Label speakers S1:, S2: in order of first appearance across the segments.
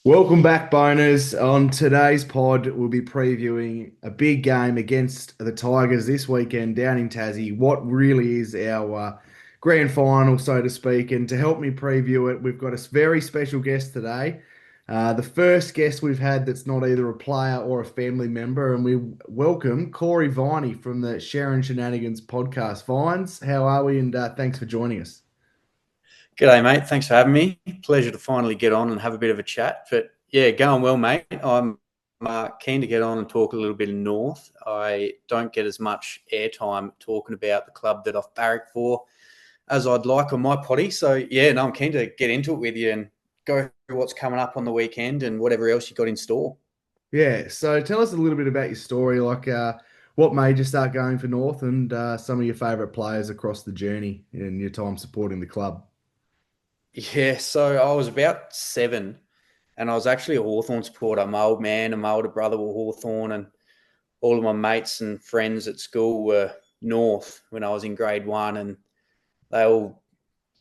S1: Welcome back, boners. On today's pod, we'll be previewing a big game against the Tigers this weekend down in Tassie. What really is our grand final, so to speak. And to help me preview it, we've got a very special guest today. The first guest we've had that's not either a player or a family member. And we welcome Corey Viney from the Sherrin Shenanigans podcast. Vines, how are we? And thanks for joining us.
S2: G'day, mate. Thanks for having me. Pleasure to finally get on and have a bit of a chat. But yeah, going well, mate. I'm keen to get on and talk a little bit of North. I don't get as much airtime talking about the club that I've barracked for as I'd like on my potty. So yeah, no, I'm keen to get into it with you and go through what's coming up on the weekend and whatever else you got in store.
S1: Yeah, so tell us a little bit about your story, what made you start going for North and some of your favourite players across the journey in your time supporting the club.
S2: Yeah, so I was about 7 and I was actually a Hawthorn supporter. My old man and my older brother were Hawthorn, and all of my mates and friends at school were North when I was in grade 1, and they all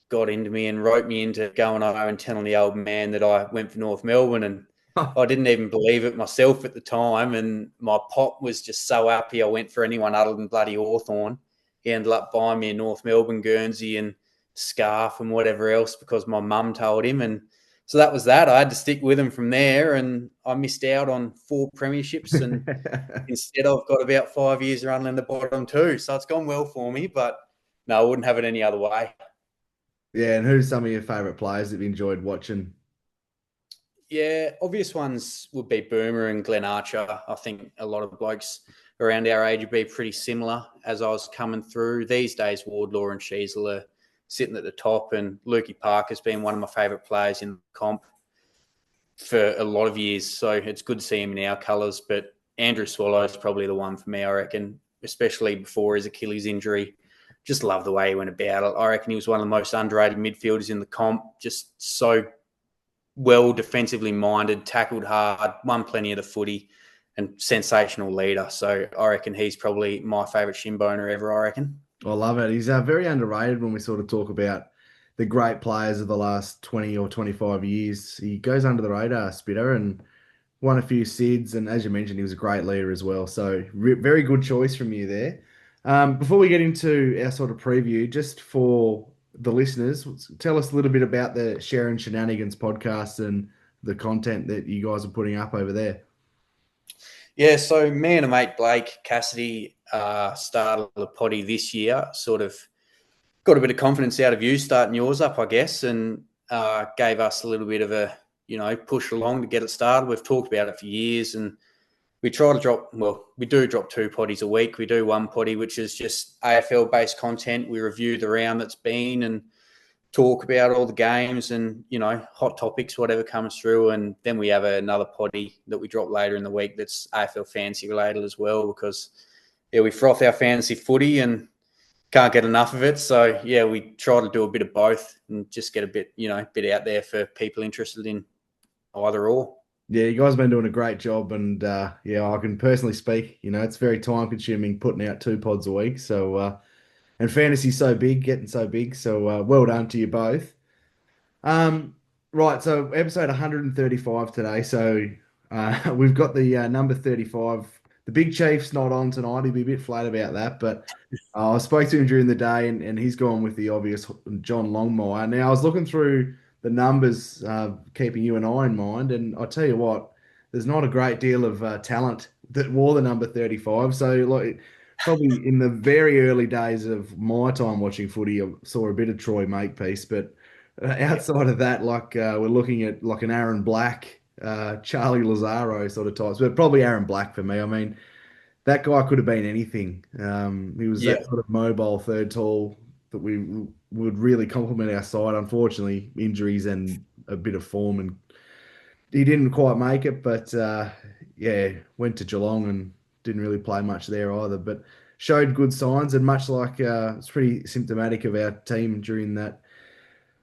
S2: got into me and wrote me into going over and telling the old man that I went for North Melbourne. And I didn't even believe it myself at the time. And my pop was just so happy I went for anyone other than bloody Hawthorn. He ended up buying me a North Melbourne Guernsey and scarf and whatever else because my mum told him. And so that was that. I had to stick with him from there, and I missed out on 4 premierships, and instead I've got about 5 years running in the bottom too. So it's gone well for me, but no, I wouldn't have it any other way.
S1: Yeah, and who's some of your favourite players that you enjoyed watching?
S2: Yeah, obvious ones would be Boomer and Glenn Archer. I think a lot of blokes around our age would be pretty similar as I was coming through. These days, Wardlaw and Sheasel are sitting at the top, and Lukey Parker's been one of my favourite players in the comp for a lot of years. So it's good to see him in our colours. But Andrew Swallow's probably the one for me, I reckon, especially before his Achilles injury. Just love the way he went about it. I reckon he was one of the most underrated midfielders in the comp. Just so well defensively minded, tackled hard, won plenty of the footy, and sensational leader. So I reckon he's probably my favourite shin boner ever, I reckon.
S1: I love it. He's very underrated when we sort of talk about the great players of the last 20 or 25 years. He goes under the radar, Spitter, and won a few SIDs. And as you mentioned, he was a great leader as well. So very good choice from you there. Before we get into our sort of preview, just for the listeners, tell us a little bit about the Sharon Shenanigans podcast and the content that you guys are putting up over there.
S2: Yeah, so me and a mate, Blake Cassidy, started the potty this year, sort of got a bit of confidence out of you starting yours up, I guess, and gave us a little bit of a, push along to get it started. We've talked about it for years, and we try to we do drop 2 potties a week. We do one potty, which is just AFL-based content. We review the round that's been and talk about all the games and, hot topics, whatever comes through. And then we have another potty that we drop later in the week that's AFL fantasy related as well, because, yeah, we froth our fantasy footy and can't get enough of it. So, yeah, we try to do a bit of both and just get a bit out there for people interested in either or.
S1: Yeah, you guys have been doing a great job, and yeah, I can personally speak. It's very time consuming putting out 2 pods a week. So, and fantasy's so big, getting so big. So, well done to you both. Um, right, so episode 135 today. So we've got the number 35. The Big Chief's not on tonight. He'll be a bit flat about that, but I spoke to him during the day, and he's gone with the obvious John Longmire. Now I was looking through the numbers, keeping you and I in mind, and I tell you what, there's not a great deal of talent that wore the number 35. So like. Probably in the very early days of my time watching footy, I saw a bit of Troy Makepeace, but outside of that, we're looking at like an Aaron Black, Charlie Lazaro sort of types, but probably Aaron Black for me. I mean, that guy could have been anything. He was
S2: Yeah.
S1: that sort of mobile third tall that we would really complement our side. Unfortunately, injuries and a bit of form, and he didn't quite make it. But yeah, went to Geelong and didn't really play much there either. But showed good signs, and much like it's pretty symptomatic of our team during that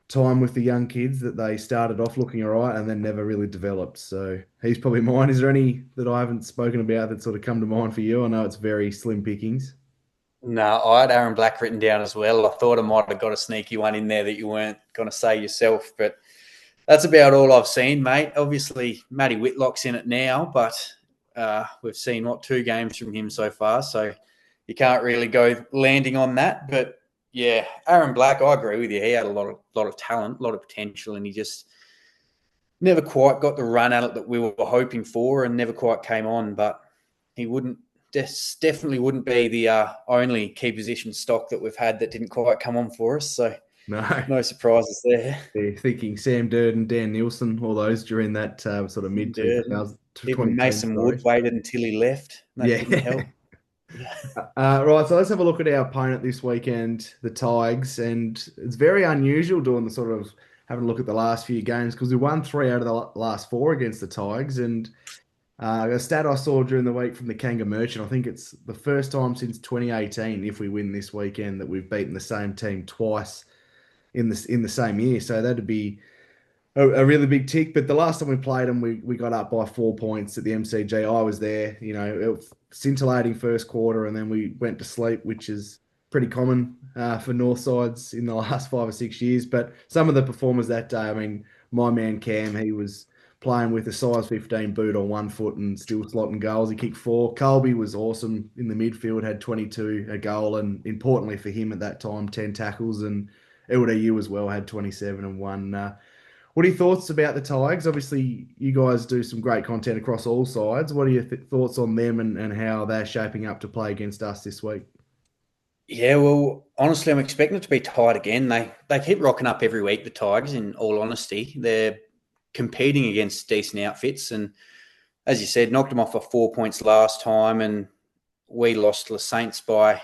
S1: time with the young kids that they started off looking all right and then never really developed. So he's probably mine. Is there any that I haven't spoken about that sort of come to mind for you? I know it's very slim pickings.
S2: No, I had Aaron Black written down as well. I thought I might have got a sneaky one in there that you weren't going to say yourself, but that's about all I've seen, mate. Obviously, Matty Whitlock's in it now, but we've seen, 2 games from him so far, so you can't really go landing on that. But yeah, Aaron Black, I agree with you. He had a lot of talent, a lot of potential, and he just never quite got the run at it that we were hoping for, and never quite came on. But he definitely wouldn't be the only key position stock that we've had that didn't quite come on for us. So
S1: No.
S2: no surprises there.
S1: They're thinking Sam Durden, Dan Nielsen, all those during that sort of mid
S2: Durden.
S1: 2000
S2: Even
S1: 2010,
S2: Mason Wood
S1: sorry.
S2: waited until he left. That
S1: Yeah.
S2: didn't help. Yeah.
S1: Right, so let's have a look at our opponent this weekend, the Tigers, and it's very unusual doing the sort of having a look at the last few games because we won 3 out of the last 4 against the Tigers, and a stat I saw during the week from the Kanga Merchant, I think it's the first time since 2018, if we win this weekend, that we've beaten the same team twice in the same year. So that'd be a really big tick. But the last time we played them, we got up by 4 points at the MCG. I was there, it was scintillating first quarter, and then we went to sleep, which is pretty common for North Sides in the last 5 or 6 years. But some of the performers that day, I mean, my man Cam, he was playing with a size 15 boot on 1 foot and still slotting goals. He kicked 4. Colby was awesome in the midfield, had 22, a goal, and importantly for him at that time, 10 tackles. And LDU as well had 27 and one. What are your thoughts about the Tigers? Obviously, you guys do some great content across all sides. What are your thoughts on them and how they're shaping up to play against us this week?
S2: Yeah, well, honestly, I'm expecting it to be tight again. They keep rocking up every week, the Tigers, in all honesty. They're competing against decent outfits. And as you said, knocked them off for 4 points last time. And we lost to the Saints by,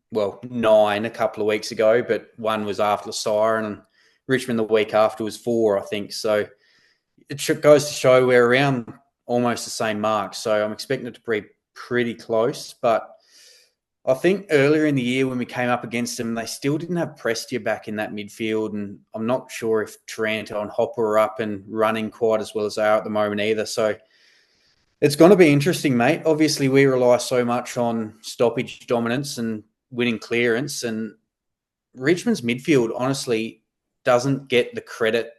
S2: 9 a couple of weeks ago, but one was after the siren, and Richmond the week after was 4, I think. So it goes to show we're around almost the same mark. So I'm expecting it to be pretty close. But I think earlier in the year when we came up against them, they still didn't have Prestia back in that midfield. And I'm not sure if Taranto and Hopper are up and running quite as well as they are at the moment either. So it's going to be interesting, mate. Obviously, we rely so much on stoppage dominance and winning clearance. And Richmond's midfield, honestly, doesn't get the credit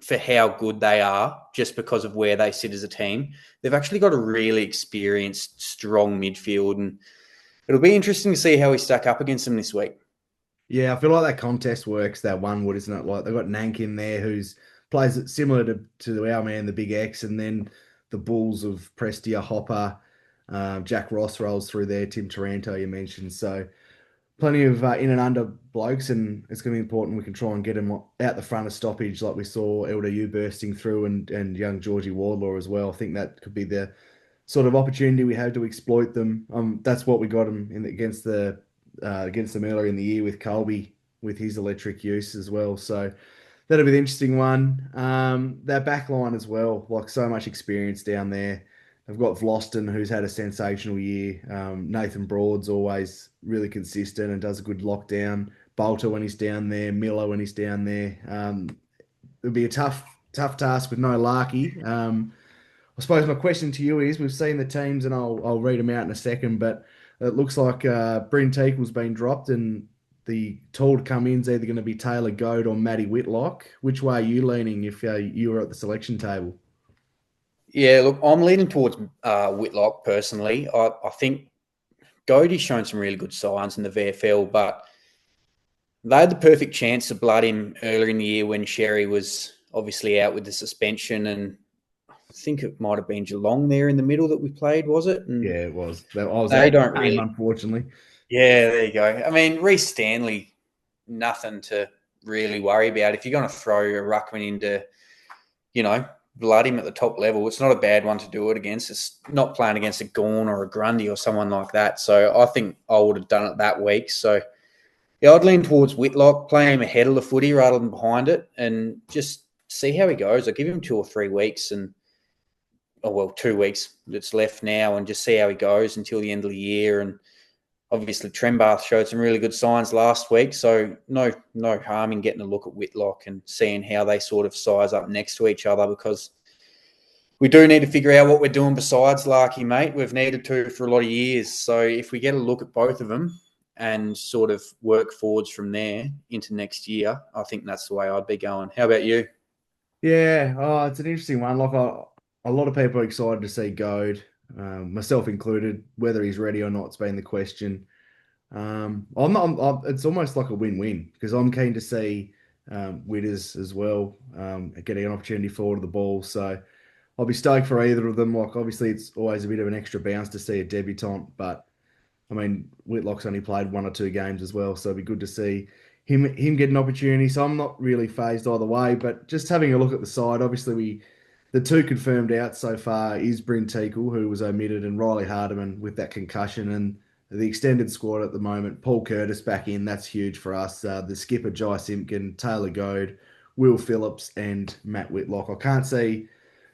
S2: for how good they are just because of where they sit as a team. They've actually got a really experienced, strong midfield, and it'll be interesting to see how we stack up against them this week.
S1: Yeah, I feel like that contest works that one wood, isn't it? Like they've got Nank in there who's plays it similar to our man, the Big X, and then the Bulls of Prestia, Hopper, Jack Ross rolls through there, Tim Taranto you mentioned. So plenty of in and under blokes, and it's going to be important we can try and get them out the front of stoppage like we saw LDU bursting through and young Georgie Wardlaw as well. I think that could be the sort of opportunity we have to exploit them. That's what we got them against them earlier in the year with Colby with his electric use as well. So that'll be the interesting one. That back line as well, like so much experience down there. They've got Vloston, who's had a sensational year. Nathan Broad's always really consistent and does a good lockdown. Bolter when he's down there, Miller when he's down there. It'll be a tough task with no Larky. I suppose my question to you is: we've seen the teams, and I'll read them out in a second, but it looks like Bryn Teakle's been dropped, and the tool to come in is either going to be Taylor Goad or Matty Whitlock. Which way are you leaning if you were at the selection table?
S2: Yeah, look, I'm leaning towards Whitlock personally. I think Godey's shown some really good signs in the VFL, but they had the perfect chance to blood him earlier in the year when Sherry was obviously out with the suspension, and I think it might have been Geelong there in the middle that we played, was it? And
S1: Yeah, it was. I was
S2: they
S1: at the
S2: don't
S1: game,
S2: really.
S1: unfortunately.
S2: Yeah, there you go. I mean, Reece Stanley, nothing to really worry about. If you're going to throw a ruckman into, blood him at the top level, it's not a bad one to do it against. It's not playing against a Gawn or a Grundy or someone like that. So I think I would have done it that week. So yeah, I'd lean towards Whitlock, play him ahead of the footy rather than behind it, and just see how he goes. I'll give him 2 or 3 weeks 2 weeks that's left now, and just see how he goes until the end of the year. And obviously, Trembath showed some really good signs last week, so no harm in getting a look at Whitlock and seeing how they sort of size up next to each other, because we do need to figure out what we're doing besides Larky, mate. We've needed to for a lot of years. So if we get a look at both of them and sort of work forwards from there into next year, I think that's the way I'd be going. How about you?
S1: Yeah, oh, it's an interesting one. A lot of people are excited to see Goad, myself included. Whether he's ready or not's been the question. I'm not. It's almost like a win-win because I'm keen to see Witters as well, getting an opportunity forward of the ball. So I'll be stoked for either of them. Like obviously, it's always a bit of an extra bounce to see a debutant, but I mean, Whitlock's only played one or two games as well, so it'd be good to see him get an opportunity. So I'm not really phased either way, but just having a look at the side, obviously the two confirmed out so far is Bryn Teakle, who was omitted, and Riley Hardiman with that concussion, and the extended squad at the moment. Paul Curtis back in, that's huge for us. The skipper Jai Simpkin, Taylor Goad, Will Phillips, and Matt Whitlock. I can't see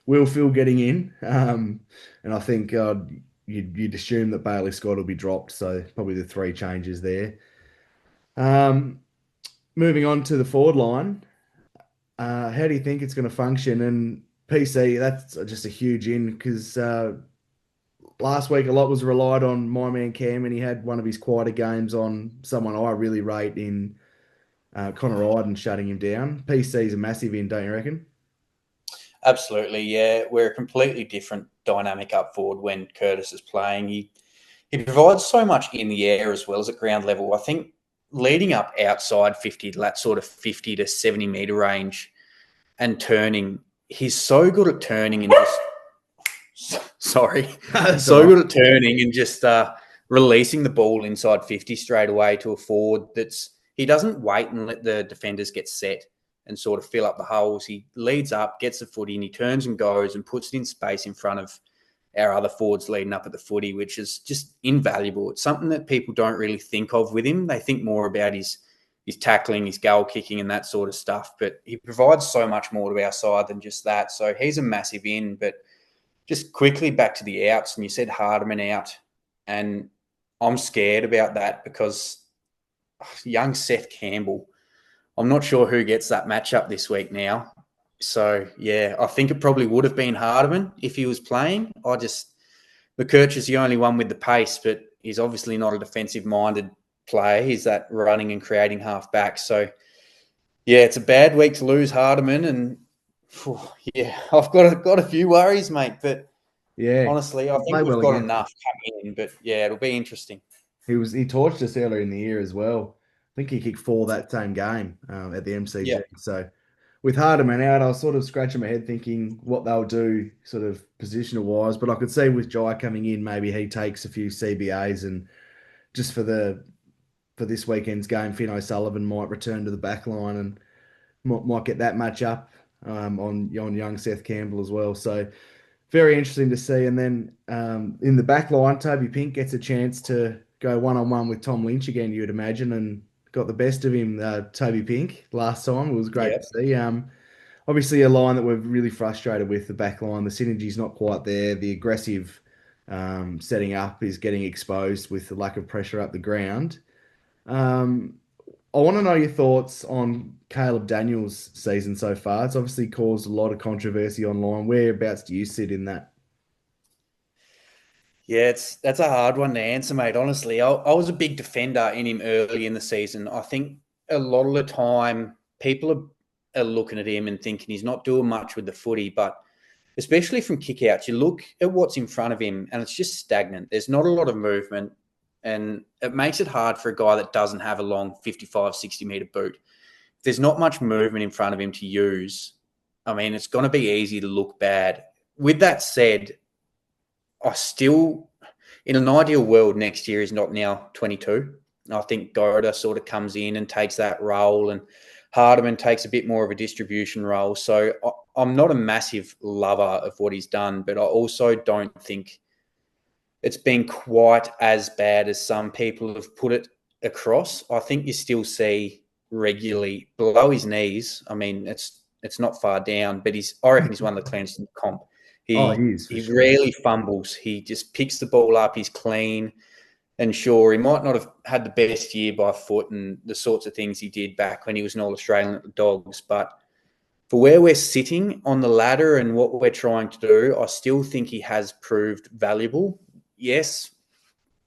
S1: Will Phil getting in. And I think you'd assume that Bailey Scott will be dropped. So probably the three changes there. Um, moving on to the forward line, how do you think it's going to function? And PC, that's just a huge in because last week a lot was relied on my man Cam, and he had one of his quieter games on someone I really rate in Connor Iden shutting him down. PC's a massive in, don't you reckon?
S2: Absolutely, yeah. We're a completely different dynamic up forward when Curtis is playing. He provides so much in the air as well as at ground level. I think leading up outside 50, that sort of 50 to 70 metre range and turning, he's so good at turning and sorry,
S1: That's all
S2: so
S1: right.
S2: good at turning and just releasing the ball inside 50 straight away to a forward he doesn't wait and let the defenders get set and sort of fill up the holes. He leads up, gets the footy, and he turns and goes and puts it in space in front of our other forwards leading up at the footy, which is just invaluable. It's something that people don't really think of with him. They think more about his tackling, his goal kicking, and that sort of stuff. But he provides so much more to our side than just that. So he's a massive in. But just quickly back to the outs, and you said Hardiman out, and I'm scared about that because young Seth Campbell, I'm not sure who gets that matchup this week now. So, yeah, I think it probably would have been Hardiman if he was playing. McKerch is the only one with the pace, but he's obviously not a defensive-minded player. He's that running and creating half-back. So, yeah, it's a bad week to lose Hardiman, and yeah, I've got a few worries, mate. But
S1: Yeah,
S2: honestly, I
S1: he
S2: think
S1: played
S2: we've
S1: well
S2: got
S1: against us.
S2: enough coming in. But yeah, it'll be interesting.
S1: He torched us earlier in the year as well. I think he kicked four that same game at the
S2: Yeah,
S1: MCG. So with Hardiman out, I was sort of scratching my head thinking what they'll do, sort of positional wise. But I could see with Jai coming in, maybe he takes a few CBAs, and just for this weekend's game, Finn O'Sullivan might return to the back line and might get that match up on young Seth Campbell as well. So very interesting to see. And then in the back line, Toby Pink gets a chance to go one on one with Tom Lynch again, you'd imagine, and got the best of him, Toby Pink, last time. It was great to
S2: yeah.
S1: see. Obviously, a line that we're really frustrated with, the back line. The synergy's not quite there. The aggressive setting up is getting exposed with the lack of pressure up the ground. Um, I want to know your thoughts on Caleb Daniels' season so far. It's obviously caused a lot of controversy online. Whereabouts do you sit in that?
S2: Yeah, that's a hard one to answer, mate. Honestly, I was a big defender in him early in the season. I think a lot of the time people are looking at him and thinking he's not doing much with the footy, but especially from kickouts, you look at what's in front of him and it's just stagnant. There's not a lot of movement, and it makes it hard for a guy that doesn't have a long 55, 60 metre boot. If there's not much movement in front of him to use, I mean, it's going to be easy to look bad. With that said, I still, in an ideal world, next year is not now 22. I think Goda sort of comes in and takes that role, and Hardiman takes a bit more of a distribution role. So I'm not a massive lover of what he's done, but I also don't think it's been quite as bad as some people have put it across. I think you still see regularly below his knees. I mean, it's not far down, but I reckon he's one of the cleanest in the comp.
S1: Oh,
S2: He
S1: he is for
S2: he
S1: sure.
S2: rarely fumbles. He just picks the ball up. He's clean. And sure, he might not have had the best year by foot and the sorts of things he did back when he was an All Australian at the Dogs, but for where we're sitting on the ladder and what we're trying to do, I still think he has proved valuable. Yes,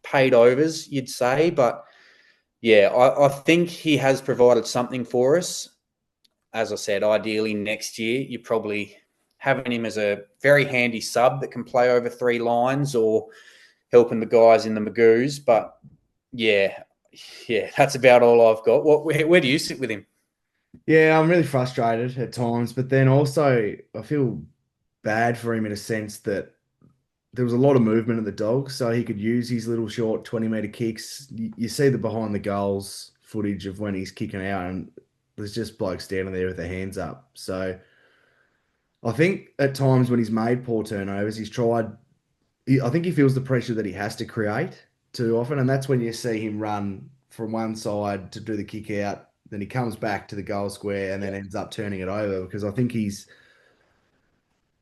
S2: paid overs, you'd say, but yeah, I think he has provided something for us. as I said, ideally next year, you're probably having him as a very handy sub that can play over 3 lines or helping the guys in the Magoos. But yeah, that's about all I've got. Where do you sit with him?
S1: Yeah, I'm really frustrated at times, but then also I feel bad for him in a sense that there was a lot of movement at the Dogs, so he could use his little short 20-meter kicks. You see the behind the goals footage of when he's kicking out, and there's just blokes standing there with their hands up. So I think at times when he's made poor turnovers, he's tried. I think he feels the pressure that he has to create too often, and that's when you see him run from one side to do the kick out, then he comes back to the goal square and then
S2: Yeah.
S1: ends up turning it over because I think he's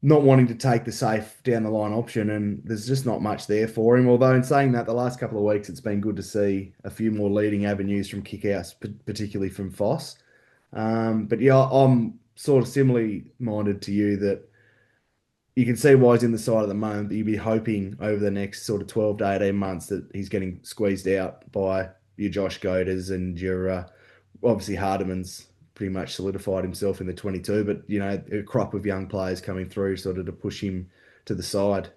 S1: not wanting to take the safe down the line option, and there's just not much there for him. Although, in saying that, the last couple of weeks it's been good to see a few more leading avenues from kickouts, particularly from Foss. But yeah, I'm sort of similarly minded to you that you can see why he's in the side at the moment, but you'd be hoping over the next sort of 12 to 18 months that he's getting squeezed out by your Josh Goders and your obviously Hardiman's pretty much solidified himself in the 22, but you know, a crop of young players coming through sort of to push him to the side.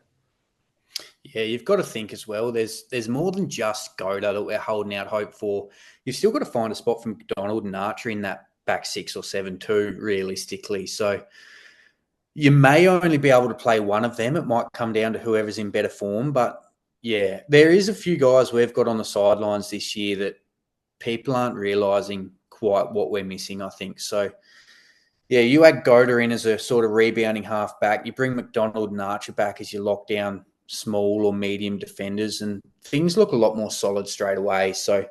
S2: Yeah, you've got to think as well. There's more than just Goda that we're holding out hope for. You've still got to find a spot for McDonald and Archer in that back 6 or 7 too, realistically. So you may only be able to play one of them. It might come down to whoever's in better form. But yeah, there is a few guys we've got on the sidelines this year that people aren't realising quite what we're missing, I think. So yeah, you add Goda in as a sort of rebounding halfback. You bring McDonald and Archer back as your lockdown small or medium defenders, and things look a lot more solid straight away. So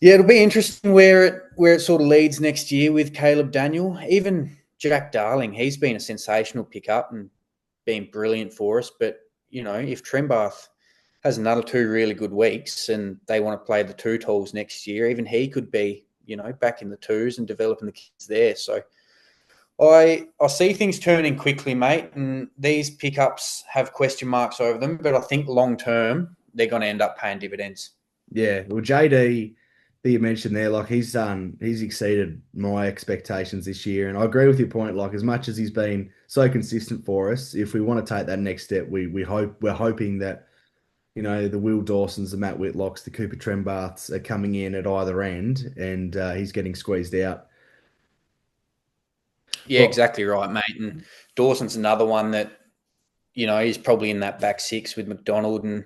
S2: yeah, it'll be interesting where it sort of leads next year with Caleb Daniel. Even Jack Darling, he's been a sensational pickup and been brilliant for us. But you know, if Trembath has another 2 really good weeks and they want to play the two tools next year, even he could be, you know, back in the twos and developing the kids there. So I see things turning quickly, mate, and these pickups have question marks over them, but I think long term they're going to end up paying dividends.
S1: Yeah, well, JD that you mentioned there, like he's exceeded my expectations this year, and I agree with your point. Like as much as he's been so consistent for us, if we want to take that next step, we're hoping that you know the Will Dawsons, the Matt Whitlocks, the Cooper Trembaths are coming in at either end, and he's getting squeezed out.
S2: Yeah,
S1: Well,
S2: exactly right, mate. And Dawson's another one that, you know, he's probably in that back six with McDonald and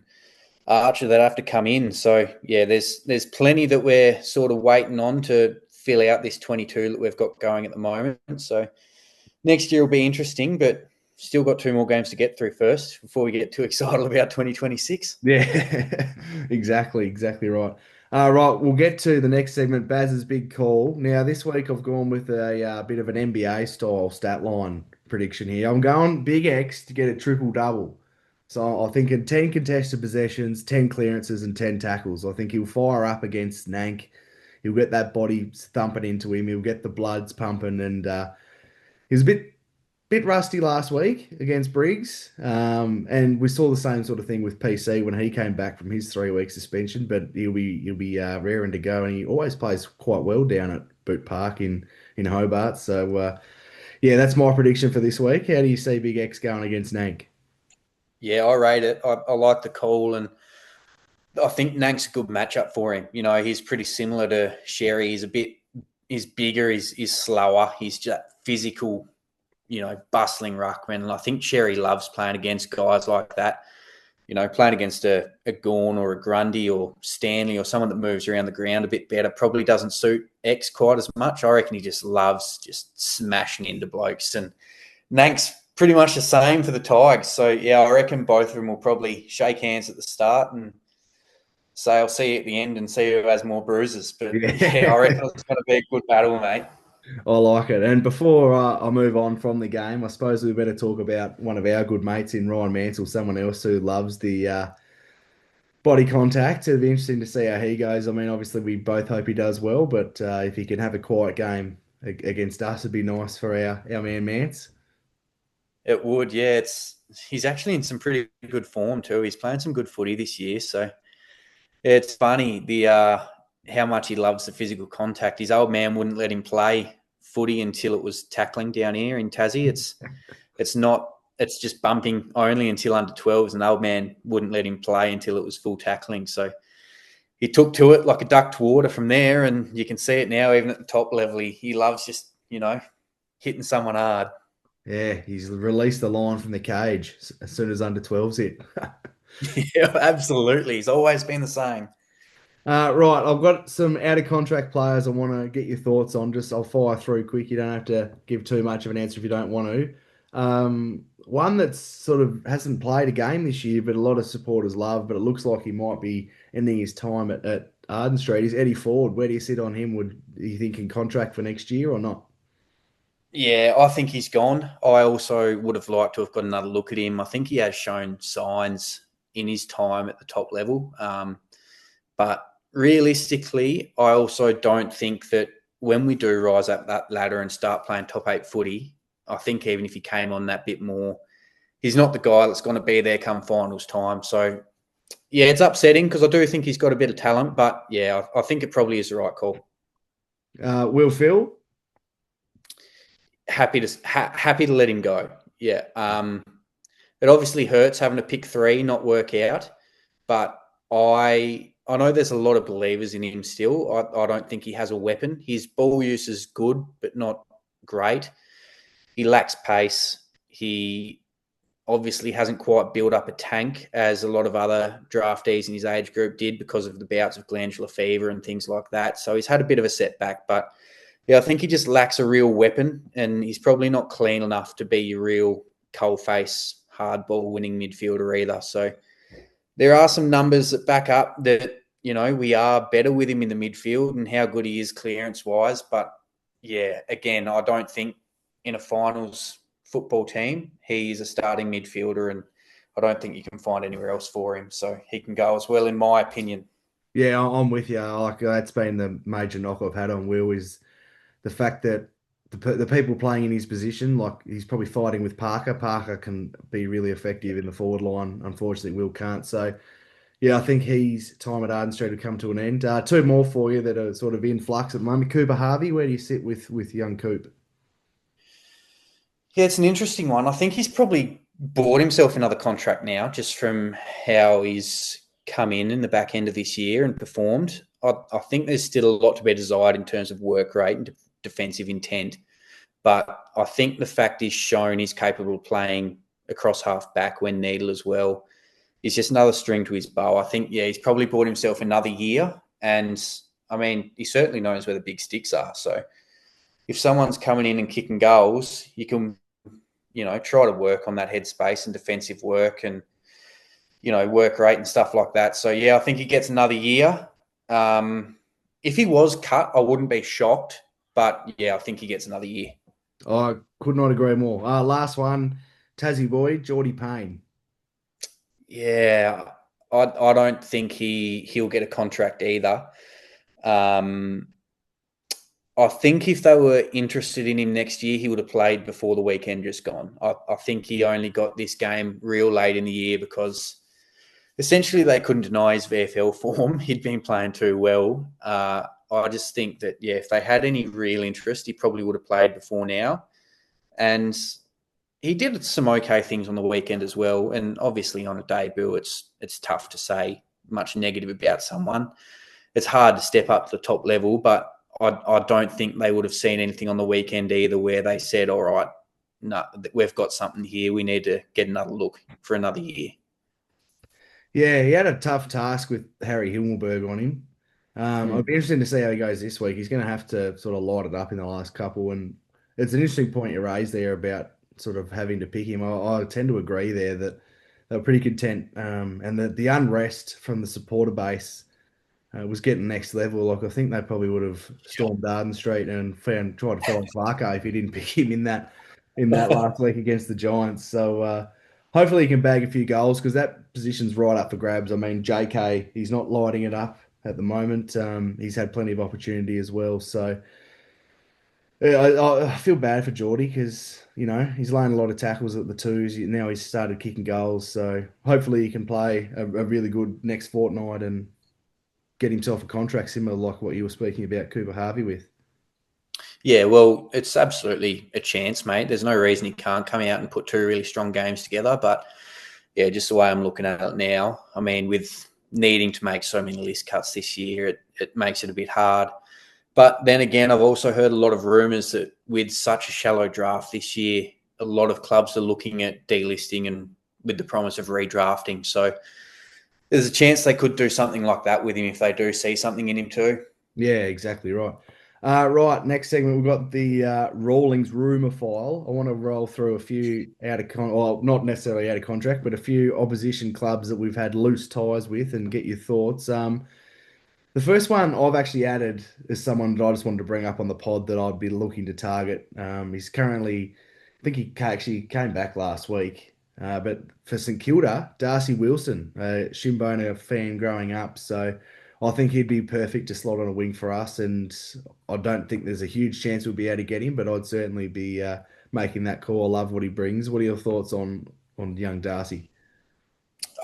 S2: Archer that have to come in. So yeah, there's plenty that we're sort of waiting on to fill out this 22 that we've got going at the moment. So next year will be interesting, but still got 2 more games to get through first before we get too excited about 2026.
S1: yeah, exactly right. Right, we'll get to the next segment, Baz's big call. Now, this week I've gone with a bit of an NBA style stat line prediction here. I'm going Big X to get a triple double. So I think in 10 contested possessions, 10 clearances, and 10 tackles. I think he'll fire up against Nank. He'll get that body thumping into him. He'll get the bloods pumping, and he's a bit rusty last week against Briggs. And we saw the same sort of thing with PC when he came back from his 3 week suspension, but he'll be raring to go, and he always plays quite well down at Boot Park in Hobart. So yeah, that's my prediction for this week. How do you see Big X going against Nank?
S2: Yeah, I rate it. I like the call, and I think Nank's a good matchup for him. You know, he's pretty similar to Sherry. He's bigger, he's slower, he's just physical, you know, bustling ruckman. And I think Sherry loves playing against guys like that. You know, playing against a Gorn or a Grundy or Stanley or someone that moves around the ground a bit better probably doesn't suit X quite as much. I reckon he just loves just smashing into blokes. And Nank's pretty much the same for the Tigers. So, yeah, I reckon both of them will probably shake hands at the start and say, I'll see you at the end and see who has more bruises. But, yeah, I
S1: Yeah.
S2: reckon it's going to be a good battle, mate.
S1: I like it. And before I move on from the game, I suppose we better talk about one of our good mates in Ryan Mansell, someone else who loves the body contact. It'd be interesting to see how he goes. I mean, obviously, we both hope he does well, but if he can have a quiet game against us, it'd be nice for our man Mance.
S2: It would, yeah. He's actually in some pretty good form too. He's playing some good footy this year. So, yeah, it's funny how much he loves the physical contact. His old man wouldn't let him play footy until it was tackling down here in Tassie. It's not. It's just bumping only until under 12s, and the old man wouldn't let him play until it was full tackling. So he took to it like a duck to water from there, and you can see it now, even at the top level. He loves just, hitting someone hard.
S1: Yeah, he's released the line from the cage as soon as under 12's hit.
S2: Yeah, absolutely. He's always been the same.
S1: Right, I've got some out of contract players I want to get your thoughts on. Just I'll fire through quick. You don't have to give too much of an answer if you don't want to. One that's sort of hasn't played a game this year, but a lot of supporters love. But it looks like he might be ending his time at Arden Street. Is Eddie Ford? Where do you sit on him? Would you think in contract for next year or not?
S2: Yeah, I think he's gone. I also would have liked to have got another look at him. I think he has shown signs in his time at the top level. But realistically, I also don't think that when we do rise up that ladder and start playing top eight footy, I think even if he came on that bit more, he's not the guy that's going to be there come finals time. So, yeah, it's upsetting because I do think he's got a bit of talent. But, yeah, I think it probably is the right call.
S1: Will Phil?
S2: Happy to let him go. Yeah. It obviously hurts having to pick three, not work out. But I know there's a lot of believers in him still. I don't think he has a weapon. His ball use is good, but not great. He lacks pace. He obviously hasn't quite built up a tank as a lot of other draftees in his age group did because of the bouts of glandular fever and things like that. So he's had a bit of a setback. But, yeah, I think he just lacks a real weapon, and he's probably not clean enough to be a real coalface, hard ball winning midfielder either. So there are some numbers that back up that, we are better with him in the midfield and how good he is clearance wise. But yeah, again, I don't think in a finals football team, he's a starting midfielder, and I don't think you can find anywhere else for him. So he can go as well, in my opinion.
S1: Yeah, I'm with you. Like that's been the major knock I've had on Will is the fact that the people playing in his position, like he's probably fighting with Parker. Parker can be really effective in the forward line. Unfortunately, Will can't. So, yeah, I think his time at Arden Street will come to an end. Two more for you that are sort of in flux at the moment. Cooper Harvey, where do you sit with young Coop?
S2: Yeah, it's an interesting one. I think he's probably bought himself another contract now, just from how he's come in the back end of this year and performed. I think there's still a lot to be desired in terms of work rate and defensive intent. But I think the fact he's shown he's capable of playing across half back when needed as well is just another string to his bow. I think, yeah, he's probably bought himself another year. And, I mean, he certainly knows where the big sticks are. So if someone's coming in and kicking goals, you can, try to work on that headspace and defensive work and, work rate and stuff like that. So, yeah, I think he gets another year. If he was cut, I wouldn't be shocked. But, yeah, I think he gets another year.
S1: I could not agree more. Last one, Tassie boy, Geordie Payne.
S2: Yeah, I don't think he'll get a contract either. I think if they were interested in him next year, he would have played before the weekend just gone. I think he only got this game real late in the year because essentially they couldn't deny his VFL form. He'd been playing too well. I just think that, yeah, if they had any real interest, he probably would have played before now. And he did some okay things on the weekend as well. And obviously on a debut, it's tough to say much negative about someone. It's hard to step up to the top level, but I don't think they would have seen anything on the weekend either where they said, all right, no, we've got something here. We need to get another look for another year.
S1: Yeah, he had a tough task with Harry Himmelberg on him. I'd be interested to see how he goes this week. He's going to have to sort of light it up in the last couple. And it's an interesting point you raised there about sort of having to pick him. I tend to agree there that they're pretty content. And the unrest from the supporter base was getting next level. Like I think they probably would have stormed Arden Street and tried to find Clarko if he didn't pick him in that last week against the Giants. So hopefully he can bag a few goals because that position's right up for grabs. I mean, JK, he's not lighting it up at the moment. He's had plenty of opportunity as well. So yeah, I feel bad for Geordie because he's laying a lot of tackles at the twos. Now he's started kicking goals. So hopefully he can play a really good next fortnight and get himself a contract similar like what you were speaking about Cooper Harvey with.
S2: Yeah, well, it's absolutely a chance, mate. There's no reason he can't come out and put two really strong games together. But yeah, just the way I'm looking at it now, I mean, with needing to make so many list cuts this year, it makes it a bit hard. But then again, I've also heard a lot of rumours that with such a shallow draft this year, a lot of clubs are looking at delisting and with the promise of redrafting. So there's a chance they could do something like that with him if they do see something in him too.
S1: Yeah, exactly right. Right, next segment we've got the Rawlings rumor file. I want to roll through a few well, not necessarily out of contract, but a few opposition clubs that we've had loose ties with, and get your thoughts. The first one I've actually added is someone that I just wanted to bring up on the pod that I'd be looking to target. He's currently, I think actually came back last week. But for St Kilda, Darcy Wilson, a Shinboner fan growing up. So I think he'd be perfect to slot on a wing for us. And I don't think there's a huge chance we'll be able to get him, but I'd certainly be making that call. I love what he brings. What are your thoughts on young Darcy?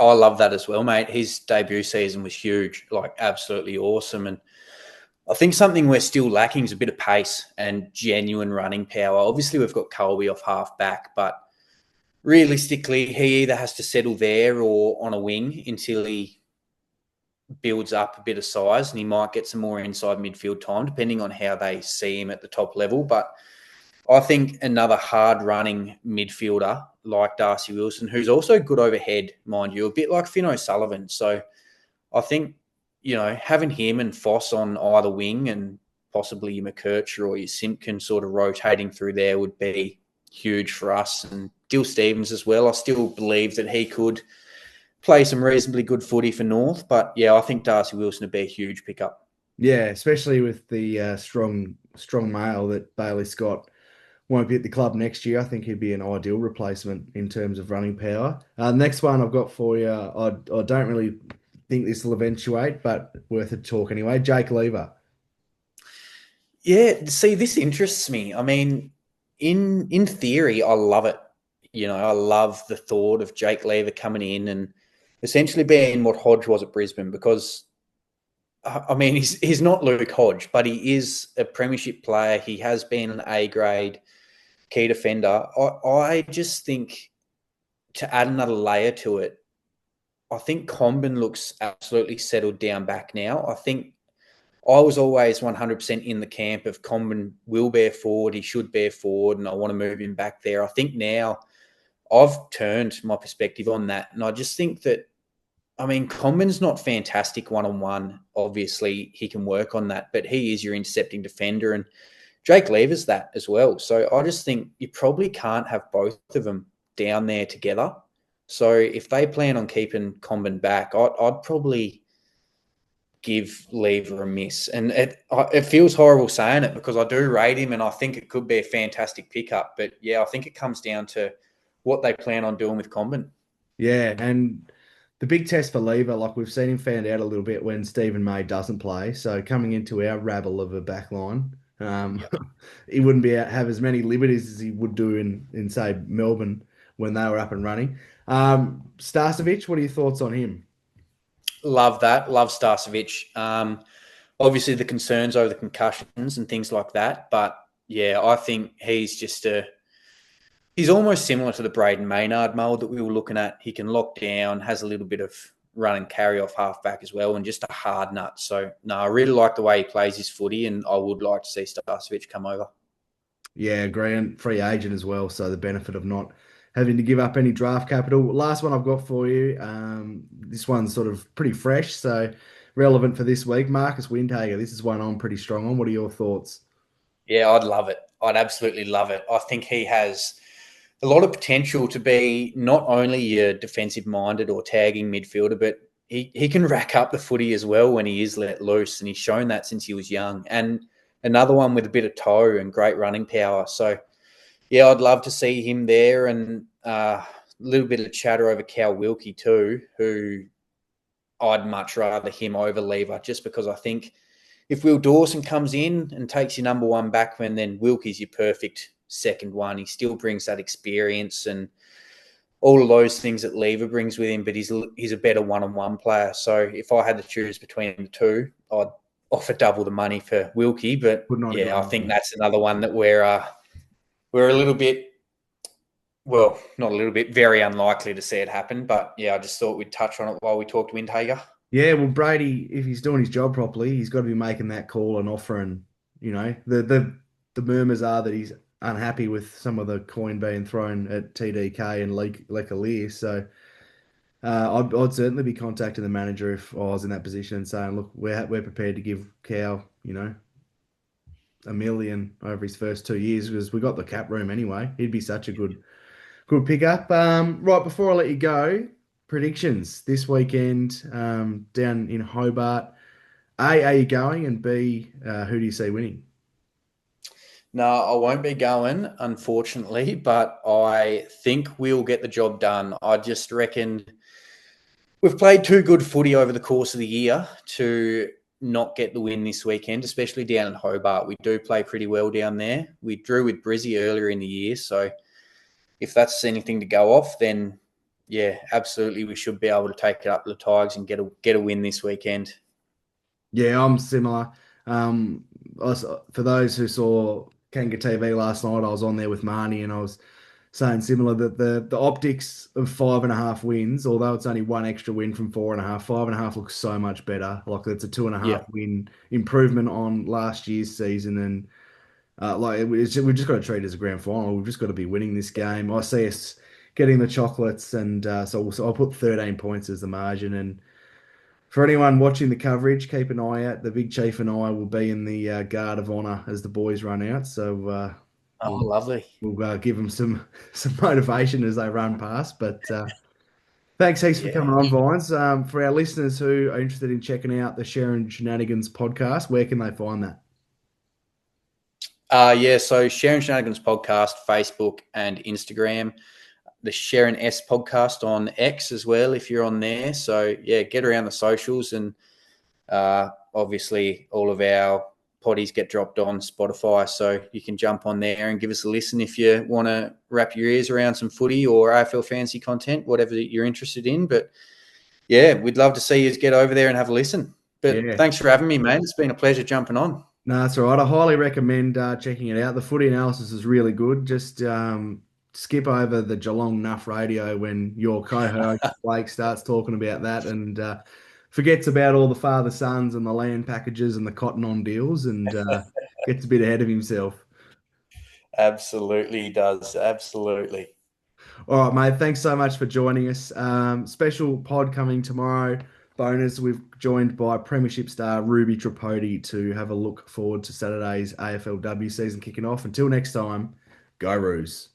S2: I love that as well, mate. His debut season was huge, like absolutely awesome. And I think something we're still lacking is a bit of pace and genuine running power. Obviously, we've got Colby off half back, but realistically, he either has to settle there or on a wing until he builds up a bit of size, and he might get some more inside midfield time, depending on how they see him at the top level. But I think another hard running midfielder like Darcy Wilson, who's also good overhead, mind you, a bit like Finn O'Sullivan. So I think, having him and Foss on either wing and possibly your McKercher or your Simpkin sort of rotating through there would be huge for us. And Dill Stevens as well. I still believe that he could play some reasonably good footy for North. But yeah, I think Darcy Wilson would be a huge pickup.
S1: Yeah, especially with the strong male that Bailey Scott won't be at the club next year. I think he'd be an ideal replacement in terms of running power. Next one I've got for you, I don't really think this will eventuate, but worth a talk anyway. Jake Lever.
S2: Yeah, see, this interests me. I mean, in theory, I love it. I love the thought of Jake Lever coming in and essentially being what Hodge was at Brisbane because I mean, he's not Luke Hodge, but he is a premiership player. He has been an A grade key defender. I just think to add another layer to it, I think Comben looks absolutely settled down back now. I think I was always 100% in the camp of Comben will bear forward, he should bear forward, and I want to move him back there. I think now I've turned my perspective on that, and I just think that I mean, Comben's not fantastic one-on-one. Obviously, he can work on that, but he is your intercepting defender, and Jake Lever's that as well. So I just think you probably can't have both of them down there together. So if they plan on keeping Comben back, I'd probably give Lever a miss. And it feels horrible saying it because I do rate him and I think it could be a fantastic pickup. But yeah, I think it comes down to what they plan on doing with Comben.
S1: Yeah, and the big test for Lever, like we've seen him found out a little bit when Stephen May doesn't play. So coming into our rabble of a back line,
S2: Yep.
S1: he wouldn't have as many liberties as he would do in say Melbourne when they were up and running. Starcevic, what are your thoughts on him?
S2: Love that. Love Starcevic. Obviously, the concerns over the concussions and things like that. But yeah, I think he's almost similar to the Braden Maynard mould that we were looking at. He can lock down, has a little bit of run and carry off halfback as well, and just a hard nut. So, no, I really like the way he plays his footy, and I would like to see Starcevic come over.
S1: Yeah, Grant, free agent as well. So the benefit of not having to give up any draft capital. Last one I've got for you. This one's sort of pretty fresh, so relevant for this week. Marcus Windhager. This is one I'm pretty strong on. What are your thoughts?
S2: Yeah, I'd love it. I'd absolutely love it. I think he has a lot of potential to be not only a defensive minded or tagging midfielder, but he can rack up the footy as well when he is let loose. And he's shown that since he was young. And another one with a bit of toe and great running power. So, yeah, I'd love to see him there. And a little bit of chatter over Cal Wilkie too, who I'd much rather him over Lever just because I think if Will Dawson comes in and takes your number one backman, then Wilkie's your perfect second one. He still brings that experience and all of those things that Lever brings with him, but he's a better one-on-one player. So if I had to choose between the two, offer double the money for Wilkie. But
S1: Would not
S2: yeah,
S1: agree
S2: I
S1: with
S2: think
S1: you.
S2: that's another one that we're a little bit, well, not a little bit, very unlikely to see it happen. But yeah, I just thought we'd touch on it while we talked Windhager.
S1: Yeah, well, Brady, if he's doing his job properly, he's got to be making that call and offering. The murmurs are that he's unhappy with some of the coin being thrown at TDK and Lecalier. So I'd certainly be contacting the manager if I was in that position and saying, look, we're prepared to give Cow, $1 million over his first 2 years because we got the cap room anyway. He'd be such a good pickup. Right before I let you go, predictions this weekend down in Hobart. A, are you going? And B, who do you see winning?
S2: No, I won't be going, unfortunately, but I think we'll get the job done. I just reckon we've played too good footy over the course of the year to not get the win this weekend, especially down in Hobart. We do play pretty well down there. We drew with Brizzy earlier in the year, so if that's anything to go off, then yeah, absolutely, we should be able to take it up to the Tigers and get a win this weekend.
S1: Yeah, I'm similar. Um, for those who saw Kanga TV last night, I was on there with Marnie and I was saying similar that the optics of 5.5 wins, although it's only one extra win from 4.5, 5.5 looks so much better. Like it's a two and a
S2: Yeah.
S1: half win improvement on last year's season, and we've just got to treat it as a grand final. We've just got to be winning this game. I see us getting the chocolates, and so I'll put 13 points as the margin. And for anyone watching the coverage, keep an eye out. The Big Chief and I will be in the guard of honour as the boys run out. So
S2: Oh,
S1: we'll
S2: lovely.
S1: give them some motivation as they run past. But thanks heaps for
S2: Yeah.
S1: coming on, Vines. For our listeners who are interested in checking out the Sherrin Shenanigans podcast, where can they find that?
S2: Yeah. So Sharon Shenanigans podcast, Facebook and Instagram. The Sharon S podcast on X as well, if you're on there. So yeah, get around the socials, and obviously all of our potties get dropped on Spotify, so you can jump on there and give us a listen if you want to wrap your ears around some footy or AFL fantasy content, whatever you're interested in. But yeah, we'd love to see you get over there and have a listen. But
S1: Yeah.
S2: thanks for having me, mate. It's been a pleasure jumping on.
S1: No, that's all right. I highly recommend checking it out. The footy analysis is really good. Just skip over the Geelong Nuff radio when your co-host Blake starts talking about that and forgets about all the father sons and the land packages and the cotton on deals and gets a bit ahead of himself.
S2: Absolutely, he does. Absolutely.
S1: All right, mate. Thanks so much for joining us. Special pod coming tomorrow. Bonus, we've joined by Premiership star Ruby Tripodi to have a look forward to Saturday's AFLW season kicking off. Until next time, go Roos.